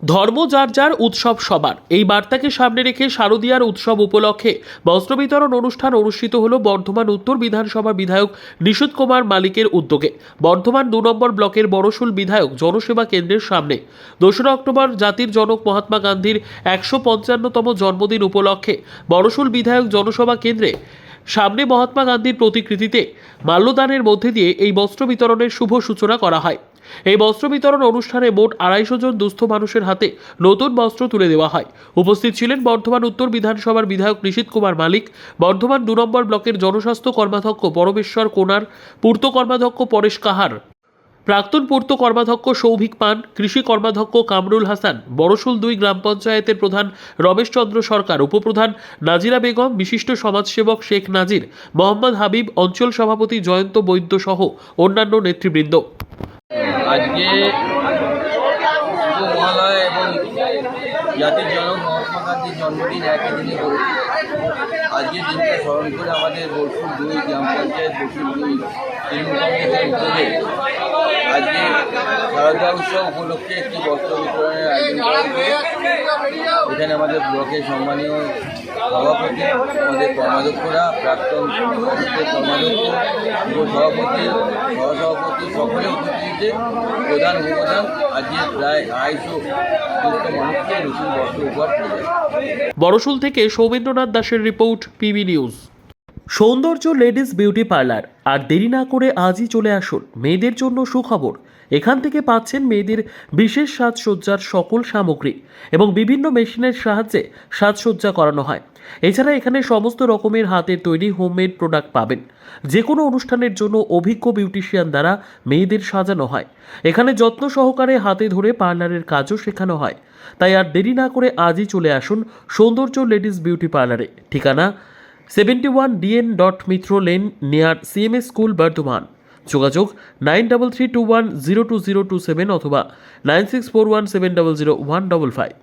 ধর্ম যার যার উৎসব সবার, এই বার্তাকে সামনে রেখে শারদীয়ার উৎসব উপলক্ষে বস্ত্র বিতরণ অনুষ্ঠান অনুষ্ঠিত হলো বর্ধমান উত্তর বিধানসভা বিধায়ক নিশীথ কুমার মালিকের উদ্যোগে বর্ধমান 2 নম্বর ব্লকের বড়শুল বিধায়ক জনসেবা কেন্দ্রের সামনে। 2রা অক্টোবর জাতির জনক মহাত্মা গান্ধীর 155তম জন্মদিন উপলক্ষে বড়শুল বিধায়ক জনসভা কেন্দ্রে সামনে মহাত্মা গান্ধীর প্রতিকৃতিতে মাল্যদানের মধ্যে দিয়ে এই বস্ত্র বিতরণের শুভ সূচনা করা হয়। এই বস্ত্র বিতরণ অনুষ্ঠানে মোট 250 জন দুস্থ মানুষের হাতে নতুন বস্ত্র তুলে দেওয়া হয়। উপস্থিত ছিলেন বর্ধমান উত্তর বিধানসভার বিধায়ক নিশীথ কুমার মালিক, বর্ধমান 2 নম্বর ব্লকের জনস্বাস্থ্য কর্মাধ্যক্ষ পরমেশ্বর কোনার, পূর্ত কর্মাধ্যক্ষ পরেশ কাহার, প্রাক্তন পূর্ত কর্মাধ্যক্ষ সৌভিক পান, কৃষি কর্মাধ্যক্ষ কামরুল হাসান, বড়শুল 2 গ্রাম পঞ্চায়েতের প্রধান রমেশ চন্দ্র সরকার, উপপ্রধান নাজিরা বেগম, বিশিষ্ট সমাজসেবক শেখ নাজির, মোহাম্মদ হাবিব, অঞ্চল সভাপতি জয়ন্ত বৈদ্য সহ অন্যান্য নেতৃবৃন্দ। আজকে মহালয়া এবং জাতির জনক মহাত্মা গান্ধীর জন্মদিন একই দিনে পড়েছে। আজকে দিনটা স্মরণ করে আমাদের বড়শুল 2 গ্রাম পঞ্চায়েত বড়শুল 2 তৃণমূল কংগ্রেসের উদ্যোগে আজকে শারদীয়া উৎসব উপলক্ষে একটি বস্ত্র বিতরণের আয়োজন করা হয়েছে। এখানে আমাদের ব্লকের সম্মানীয় সভাপতি, আমাদের কর্মাধ্যক্ষরা, প্রাক্তন কর্মাধ্যক্ষ, যুব সভাপতি, সহসভাপতি সকলে উপস্থিতিতে প্রধান উপপ্রধান আজকে প্রায় 250 দুস্থ মানুষকে নতুন বস্ত্র উপহার দিয়েছে। বড়শুল থেকে সৌমেন্দ্রনাথ দাসের রিপোর্ট, পিবি নিউজ। সৌন্দর্য লেডিস বিউটি পার্লার, আর দেরি না করে আজই চলে আসুন। মেয়েদের জন্য সুখবর, এখান থেকে পাচ্ছেন মেয়েদের বিশেষ সাজসজ্জার সকল সামগ্রী এবং বিভিন্ন মেশিনের সাহায্যে সাজসজ্জা করানো হয়। এছাড়া এখানে সমস্ত রকমের হাতের তৈরি হোমমেড প্রোডাক্ট পাবেন। যে কোনো অনুষ্ঠানের জন্য অভিজ্ঞ বিউটিশিয়ান দ্বারা মেয়েদের সাজানো হয়। এখানে যত্ন সহকারে হাতে ধরে পার্লারের কাজও শেখানো হয়। তাই আর দেরি না করে আজই চলে আসুন সৌন্দর্য লেডিস বিউটি পার্লারে। ঠিকানা 71 DN Mitra lane near CMS school, Bardhaman. যোগাযোগ 9331020027 অথবা 9641700155।